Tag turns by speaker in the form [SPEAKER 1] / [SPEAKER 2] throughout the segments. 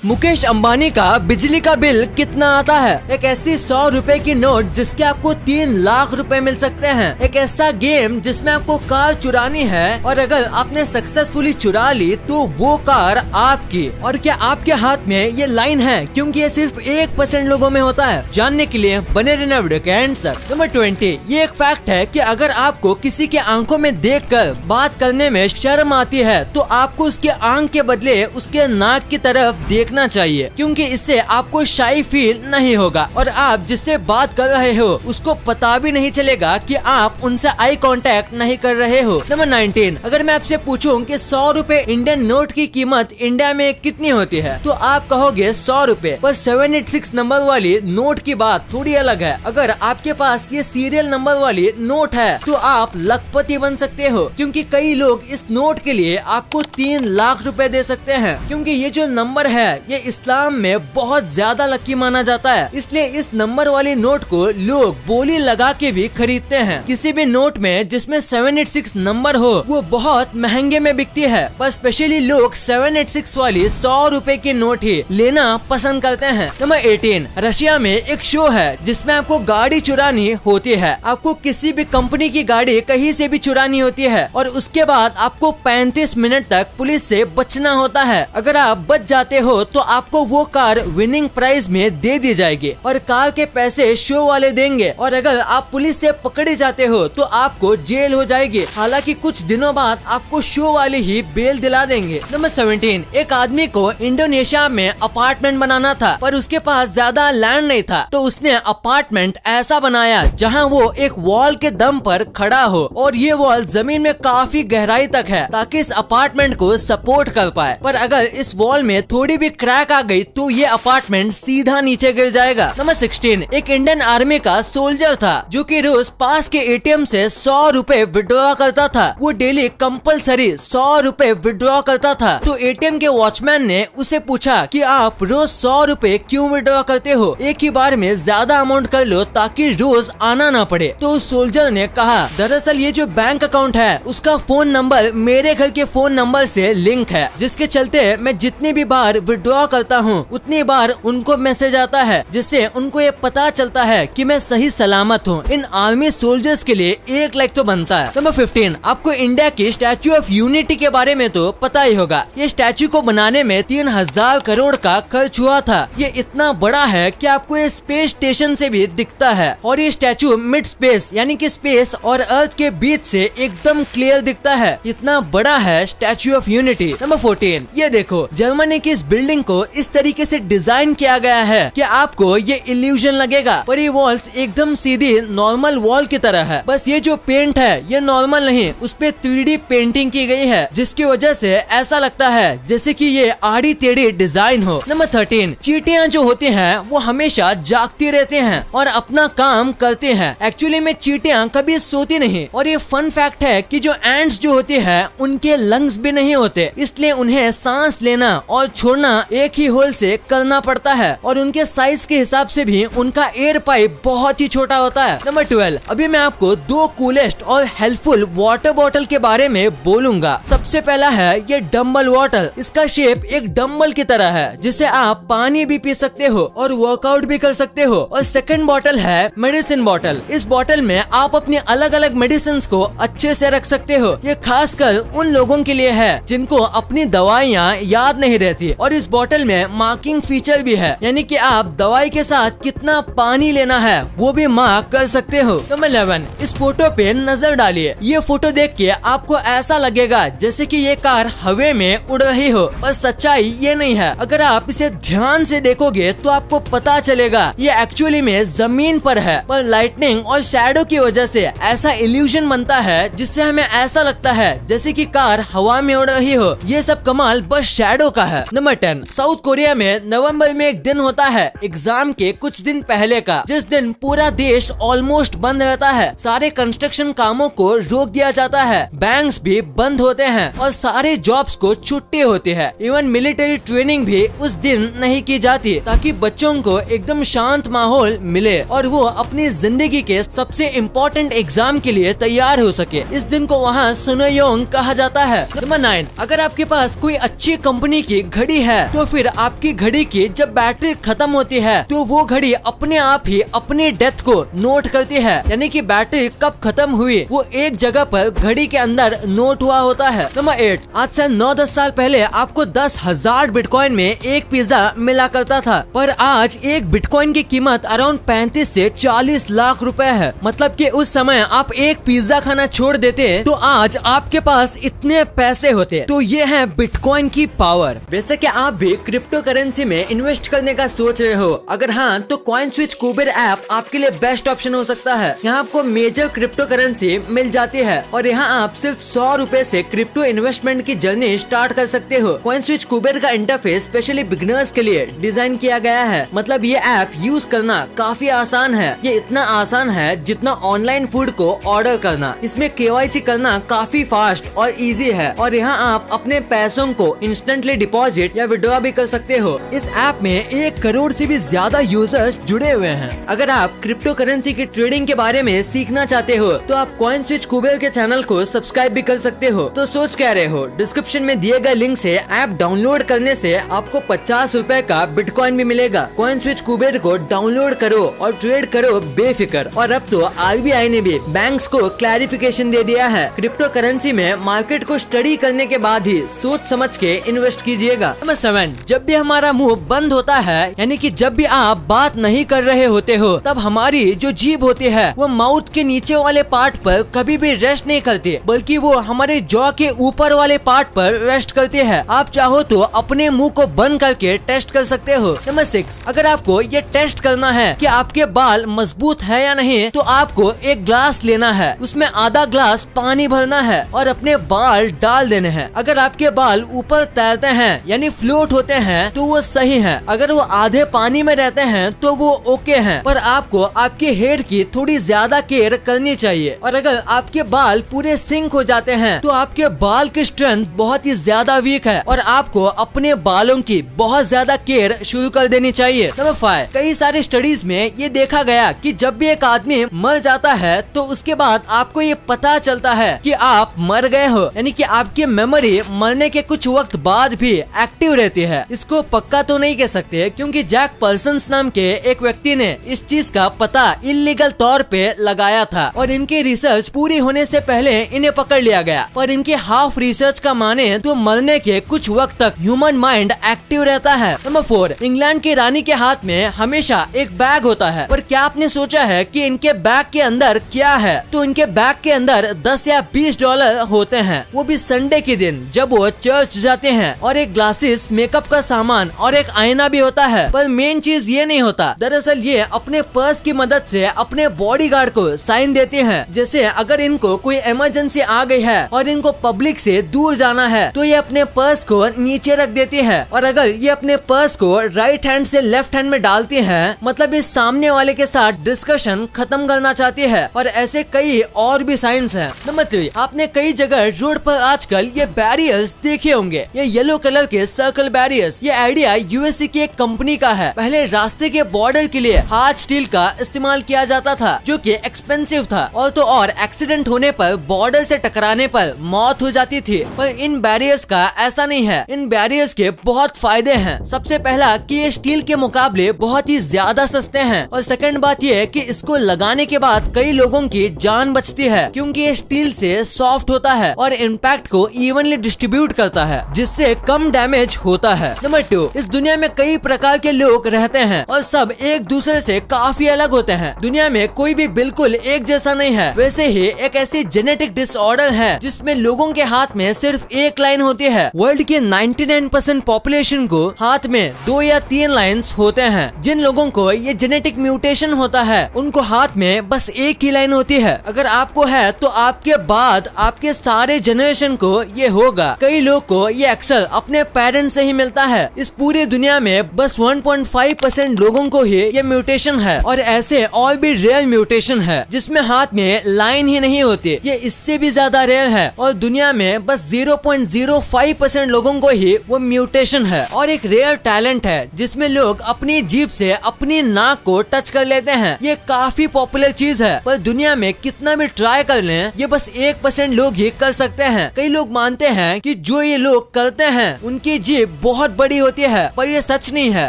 [SPEAKER 1] मुकेश अंबानी का बिजली का बिल कितना आता है? एक ऐसी 100 रुपए की नोट जिसके आपको 3 लाख रुपए मिल सकते हैं। एक ऐसा गेम जिसमें आपको कार चुरानी है और अगर आपने सक्सेसफुली चुरा ली तो वो कार आपकी। और क्या आपके हाथ में ये लाइन है? क्योंकि ये सिर्फ 1% लोगों में होता है। जानने के लिए बने रहना वीडियो के एंड तक। नंबर 20, ये एक फैक्ट है कि अगर आपको किसी के आंखों में देखकर बात करने में शर्म आती है तो आपको उसके आंख के बदले उसके नाक की तरफ देखना चाहिए, क्योंकि इससे आपको शाई फील नहीं होगा और आप जिससे बात कर रहे हो उसको पता भी नहीं चलेगा कि आप उनसे आई कांटेक्ट नहीं कर रहे हो। नंबर 19, अगर मैं आपसे पूछूं कि 100 रुपए इंडियन नोट की कीमत इंडिया में कितनी होती है तो आप कहोगे 100 रुपए। पर 786 नंबर वाली नोट की बात थोड़ी अलग है। अगर आपके पास ये सीरियल नंबर वाली नोट है तो आप लखपति बन सकते हो, क्योंकि कई लोग इस नोट के लिए आपको 3 लाख रुपए दे सकते हैं। क्योंकि ये जो नंबर है ये इस्लाम में बहुत ज्यादा लकी माना जाता है, इसलिए इस नंबर वाली नोट को लोग बोली लगा के भी खरीदते हैं। किसी भी नोट में जिसमें 786 नंबर हो वो बहुत महंगे में बिकती है, पर स्पेशली लोग 786 वाली 100 रुपए की नोट ही लेना पसंद करते हैं। नंबर 18, रशिया में एक शो है जिसमें आपको गाड़ी चुरानी होती है। आपको किसी भी कंपनी की गाड़ी कहीं से भी चुरानी होती है और उसके बाद आपको 35 मिनट तक पुलिस से बचना होता है। अगर आप बच जाते हो तो आपको वो कार विनिंग प्राइज में दे दी जाएगी और कार के पैसे शो वाले देंगे। और अगर आप पुलिस से पकड़े जाते हो तो आपको जेल हो जाएगी। हालांकि कुछ दिनों बाद आपको शो वाले ही बेल दिला देंगे। नंबर 17, एक आदमी को इंडोनेशिया में अपार्टमेंट बनाना था पर उसके पास ज्यादा लैंड नहीं था, तो उसने अपार्टमेंट ऐसा बनाया जहाँ वो एक वॉल के दम पर खड़ा हो और ये वॉल जमीन में काफी गहराई तक है ताकि इस अपार्टमेंट को सपोर्ट कर पाए। पर अगर इस वॉल में थोड़ी भी क्रैक आ गई तो ये अपार्टमेंट सीधा नीचे गिर जाएगा। नंबर 16, एक इंडियन आर्मी का सोल्जर था जो कि रोज पास के एटीएम से 100 रुपए विड्रॉ करता था। वो डेली कंपलसरी 100 रुपए विड्रॉ करता था। तो एटीएम के वॉचमैन ने उसे पूछा कि आप रोज 100 रुपए क्यों विड्रॉ करते हो? एक ही बार में ज्यादा अमाउंट कर लो ताकि रोज आना ना पड़े। तो उस सोल्जर ने कहा, दरअसल ये जो बैंक अकाउंट है उसका फोन नंबर मेरे घर के फोन नंबर से लिंक है, जिसके चलते मैं जितनी भी बार विड्रॉ करता हूँ उतनी बार उनको मैसेज आता है, जिससे उनको ये पता चलता है कि मैं सही सलामत हूँ। इन आर्मी सोल्जर्स के लिए 1 लाइक तो बनता है। नंबर 15, आपको इंडिया की स्टैच्यू ऑफ यूनिटी के बारे में तो पता ही होगा। ये स्टैच्यू को बनाने में 3000 करोड़ का खर्च हुआ था। ये इतना बड़ा है कि आपको ये स्पेस स्टेशन से भी दिखता है और ये स्टैच्यू मिड स्पेस यानी कि स्पेस और अर्थ के बीच से एकदम क्लियर दिखता है। इतना बड़ा है स्टैच्यू ऑफ यूनिटी। नंबर 14, ये देखो जर्मनी की इस बिल्डिंग को इस तरीके से डिजाइन किया गया है कि आपको ये इल्यूजन लगेगा पर ये वॉल्स एकदम सीधी नॉर्मल वॉल की तरह है। बस ये जो पेंट है ये नॉर्मल नहीं, उस पे 3D पेंटिंग की गई है जिसकी वजह से ऐसा लगता है जैसे कि ये आड़ी टेढ़ी डिजाइन हो। नंबर 13, चींटियां जो होती हैं वो हमेशा जागती रहती हैं और अपना काम करती हैं। एक्चुअली में चींटियां कभी सोती नहीं। और ये फन फैक्ट है कि जो एंड्स जो होती है उनके लंग्स भी नहीं होते, इसलिए उन्हें सांस लेना और छोड़ना एक ही होल से करना पड़ता है और उनके साइज के हिसाब से भी उनका एयर पाइप बहुत ही छोटा होता है। नंबर 12, अभी मैं आपको 2 कूलेस्ट और हेल्पफुल वाटर बॉटल के बारे में बोलूंगा। सबसे पहला है ये डम्बल वाटर। इसका शेप एक डम्बल की तरह है जिसे आप पानी भी पी सकते हो और वर्कआउट भी कर सकते हो। और सेकंड बॉटल है मेडिसिन बॉटल। इस बॉटल में आप अपनी अलग अलग मेडिसिन को अच्छे से रख सकते हो। ये खासकर उन लोगों के लिए है जिनको अपनी दवाइयाँ याद नहीं रहती। और इस बॉटल में मार्किंग फीचर भी है, यानी कि आप दवाई के साथ कितना पानी लेना है वो भी मार्क कर सकते हो। नंबर 11, इस फोटो पे नजर डालिए। ये फोटो देख के आपको ऐसा लगेगा जैसे कि ये कार हवे में उड़ रही हो, पर सच्चाई ये नहीं है। अगर आप इसे ध्यान से देखोगे तो आपको पता चलेगा ये एक्चुअली में जमीन पर है, पर लाइटनिंग और शैडो की वजह से ऐसा इल्यूजन बनता है जिससे हमें ऐसा लगता है जैसे कि कार हवा में उड़ रही हो। ये सब कमाल बस शैडो का है। नंबर 10, साउथ कोरिया में नवंबर में एक दिन होता है एग्जाम के कुछ दिन पहले का, जिस दिन पूरा देश ऑलमोस्ट बंद रहता है। सारे कंस्ट्रक्शन कामों को रोक दिया जाता है, बैंक्स भी बंद होते हैं और सारे जॉब्स को छुट्टी होती है। इवन मिलिट्री ट्रेनिंग भी उस दिन नहीं की जाती ताकि बच्चों को एकदम शांत माहौल मिले और वो अपनी जिंदगी के सबसे इम्पोर्टेंट एग्जाम के लिए तैयार हो सके। इस दिन को वहाँ सुनोयोंग कहा जाता है। नंबर 9, अगर आपके पास कोई अच्छी कंपनी की घड़ी है तो फिर आपकी घड़ी की जब बैटरी खत्म होती है तो वो घड़ी अपने आप ही अपनी डेथ को नोट करती है, यानी कि बैटरी कब खत्म हुई वो एक जगह पर घड़ी के अंदर नोट हुआ होता है। नंबर 8, आज से 9-10 साल पहले आपको 10,000 बिटकॉइन में एक पिज्जा मिला करता था, पर आज एक बिटकॉइन की कीमत अराउंड 35 से 40 लाख रुपए है। मतलब कि उस समय आप एक पिज्जा खाना छोड़ देते तो आज आपके पास इतने पैसे होते। तो ये है बिटकॉइन की पावर। वैसे क्या आप भी क्रिप्टो करेंसी में इन्वेस्ट करने का सोच रहे हो? अगर हाँ तो कॉइनस्विच कुबेर ऐप आपके लिए बेस्ट ऑप्शन हो सकता है। यहाँ आपको मेजर क्रिप्टो करेंसी मिल जाती है और यहाँ आप सिर्फ 100 रुपए से क्रिप्टो इन्वेस्टमेंट की जर्नी स्टार्ट कर सकते हो। कॉइनस्विच कुबेर का इंटरफेस स्पेशली बिगिनर्स के लिए डिजाइन किया गया है। मतलब ये ऐप यूज करना काफी आसान है। ये इतना आसान है जितना ऑनलाइन फूड को ऑर्डर करना। इसमें KYC करना काफी फास्ट और इजी है और यहाँ आप अपने पैसों को इंस्टेंटली डिपॉजिट या विड्रॉ भी कर सकते हो। इस ऐप में 1 करोड़ से भी ज्यादा यूजर्स जुड़े हुए हैं। अगर आप क्रिप्टो करेंसी की ट्रेडिंग के बारे में सीखना चाहते हो तो आप कॉइनस्विच कुबेर के चैनल को सब्सक्राइब भी कर सकते हो। तो सोच क्या रहे हो? डिस्क्रिप्शन में दिए गए लिंक से ऐप डाउनलोड करने से आपको 50 रुपए का बिटकॉइन भी मिलेगा। कॉइनस्विच कुबेर को डाउनलोड करो और ट्रेड करो बेफिक्र। और अब तो RBI ने भी बैंक्स को क्लैरिफिकेशन दे दिया है, क्रिप्टो करेंसी में मार्केट को स्टडी करने के बाद ही सोच समझ के इन्वेस्ट कीजिएगा। नंबर 7, जब भी हमारा मुंह बंद होता है, यानी कि जब भी आप बात नहीं कर रहे होते हो, तब हमारी जो जीभ होती है वो माउथ के नीचे वाले पार्ट पर कभी भी रेस्ट नहीं करती, बल्कि वो हमारे जॉ के ऊपर वाले पार्ट पर रेस्ट करती है। आप चाहो तो अपने मुंह को बंद करके टेस्ट कर सकते हो। नंबर 6, अगर आपको ये टेस्ट करना है कि आपके बाल मजबूत है या नहीं, तो आपको एक ग्लास लेना है, उसमें आधा ग्लास पानी भरना है और अपने बाल डाल देने हैं। अगर आपके बाल ऊपर तैरते हैं यानी फ्लोट होते हैं तो वो सही है। अगर वो आधे पानी में रहते हैं तो वो ओके हैं। पर आपको आपके हेयर की थोड़ी ज्यादा केयर करनी चाहिए। और अगर आपके बाल पूरे सिंक हो जाते हैं तो आपके बाल की स्ट्रेंथ बहुत ही ज्यादा वीक है और आपको अपने बालों की बहुत ज्यादा केयर शुरू कर देनी चाहिए। नंबर 5, कई सारी स्टडीज में ये देखा गया कि जब भी एक आदमी मर जाता है तो उसके बाद आपको ये पता चलता है कि आप मर गए हो, यानी कि आपकी मेमोरी मरने के कुछ वक्त बाद भी एक्टिव रहती है। इसको पक्का तो नहीं कह सकते क्योंकि जैक पर्सन्स नाम के एक व्यक्ति ने इस चीज का पता इलीगल तौर पे लगाया था और इनकी रिसर्च पूरी होने से पहले इन्हें पकड़ लिया गया। पर इनके हाफ रिसर्च का माने तो मरने के कुछ वक्त तक ह्यूमन माइंड एक्टिव रहता है। नंबर 4, इंग्लैंड की रानी के हाथ में हमेशा एक बैग होता है, पर क्या आपने सोचा है कि इनके बैग के अंदर क्या है? तो इनके बैग के अंदर 10 या 20 डॉलर होते हैं, वो भी संडे के दिन जब वो चर्च जाते हैं, और एक ग्लासेस, मेकअप का सामान और एक आईना भी होता है। पर मेन चीज ये नहीं होता। दरअसल ये अपने पर्स की मदद से अपने बॉडीगार्ड को साइन देते हैं। जैसे अगर इनको कोई इमरजेंसी आ गई है और इनको पब्लिक से दूर जाना है तो ये अपने पर्स को नीचे रख देती है, और अगर ये अपने पर्स को राइट हैंड से लेफ्ट हैंड में डालती है मतलब इस सामने वाले के साथ डिस्कशन खत्म करना चाहती है। और ऐसे कई और भी साइंस हैं। नंबर 3, आपने कई जगह रोड पर आजकल ये बैरियर्स देखे होंगे, ये येलो कलर के सर्कल बैरियर्स। ये आइडिया USA की एक कंपनी का है। पहले रास्ते के बॉर्डर के लिए हार्ड स्टील का इस्तेमाल किया जाता था जो कि एक्सपेंसिव था, और तो और एक्सीडेंट होने पर बॉर्डर से टकराने पर मौत हो जाती थी। पर इन बैरियर्स का ऐसा नहीं है। इन बैरियर्स के बहुत फायदे हैं। सबसे पहला कि ये स्टील के मुकाबले बहुत ही ज्यादा सस्ते हैं, और सेकंड बात ये है कि इसको लगाने के बाद कई लोगों की जान बचती है क्योंकि ये स्टील से सॉफ्ट होता है और इम्पैक्ट को इवनली डिस्ट्रीब्यूट करता है जिससे कम डैमेज होता है। नंबर 2, इस दुनिया में कई प्रकार के लोग रहते हैं और सब एक दूसरे से काफी अलग होते हैं। दुनिया में कोई भी बिल्कुल एक जैसा नहीं है। वैसे ही एक ऐसी जेनेटिक डिसऑर्डर है जिसमें लोगों के हाथ में सिर्फ एक लाइन होती है। वर्ल्ड के 99% पॉपुलेशन को हाथ में 2 या 3 लाइन्स होते हैं। जिन लोगों को ये जेनेटिक म्यूटेशन होता है उनको हाथ में बस एक ही लाइन होती है। अगर आपको है तो आपके बाद आपके सारे जनरेशन को ये होगा। कई लोग को ये अक्सर अपने पेरेंट्स से ही मिलता है। इस पूरी दुनिया में बस 1.5% लोगों को ही ये म्यूटेशन है, और ऐसे और भी रेयर म्यूटेशन है जिसमें हाथ में लाइन ही नहीं होती। ये इससे भी ज्यादा रेयर है और दुनिया में बस 0.05% लोगों को ही वो म्यूटेशन है। और एक रेयर टैलेंट है जिसमें लोग अपनी जीभ से अपनी नाक को टच कर लेते हैं। ये काफी पॉपुलर चीज है, पर दुनिया में कितना भी ट्राई कर लें ये बस 1% लोग ही कर सकते हैं। कई लोग मानते हैं कि जो ये लोग करते हैं उनकी जीभ बहुत बड़ी होती है, पर ये सच नहीं है।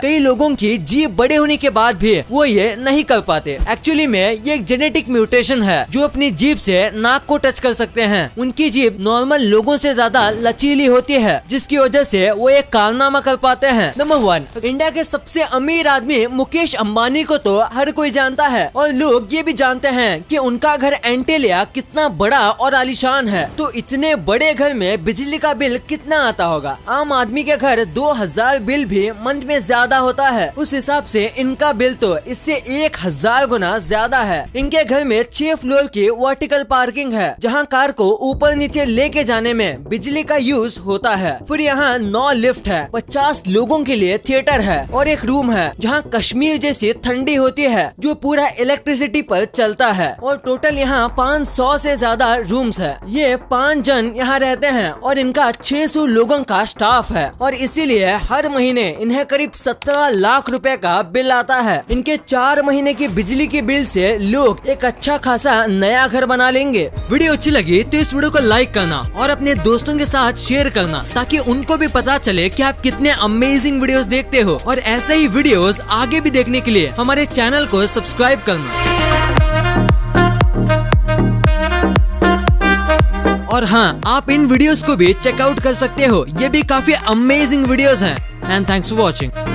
[SPEAKER 1] कई लोगों की जीभ बड़े होने के बाद भी वो ये नहीं कर पाते। एक्चुअली में ये एक जेनेटिक म्यूटेशन है जो अपनी जीभ से नाक को टच कर सकते हैं। उनकी जीभ नॉर्मल लोगों से ज्यादा लचीली होती है, जिसकी वजह से वो एक कारनामा कर पाते हैं। नंबर 1, इंडिया के सबसे अमीर आदमी मुकेश अंबानी को तो हर कोई जानता है और लोग ये भी जानते हैं कि उनका घर एंटीलिया कितना बड़ा और आलीशान है। तो इतने बड़े घर में बिजली का बिल कितना आता होगा? आम आदमी के घर 2000 बिल भी मंथ में ज्यादा होता है। उस हिसाब से इनका बिल तो इससे 1000 गुना ज्यादा है। इनके घर में 6 फ्लोर की वर्टिकल पार्किंग है, जहाँ कार को ऊपर नीचे लेके जाने में बिजली का यूज होता है। फिर यहाँ 9 लिफ्ट है, 50 लोगों के लिए थिएटर है और एक रूम है जहाँ कश्मीर जैसी ठंडी होती है जो पूरा इलेक्ट्रिसिटी पर चलता है। और टोटल यहाँ 500 से ज्यादा रूम्स है। ये 5 जन यहाँ रहते हैं और इनका 600 लोगों का स्टाफ है और इसीलिए हर महीने इन्हें करीब 17 लाख रुपए का बिल आता है। इनके 4 महीने की बिजली के बिल से लोग एक अच्छा खासा नया घर बना लेंगे। वीडियो अच्छी लगी तो इस वीडियो को लाइक करना और अपने दोस्तों के साथ शेयर करना, ताकि उनको भी पता चले कि आप कितने अमेजिंग वीडियोस देखते हो। और ऐसे ही वीडियोस आगे भी देखने के लिए हमारे चैनल को सब्सक्राइब करना। और हाँ, आप इन वीडियोस को भी चेकआउट कर सकते हो, ये भी काफी अमेजिंग वीडियोस हैं। And thanks for watching.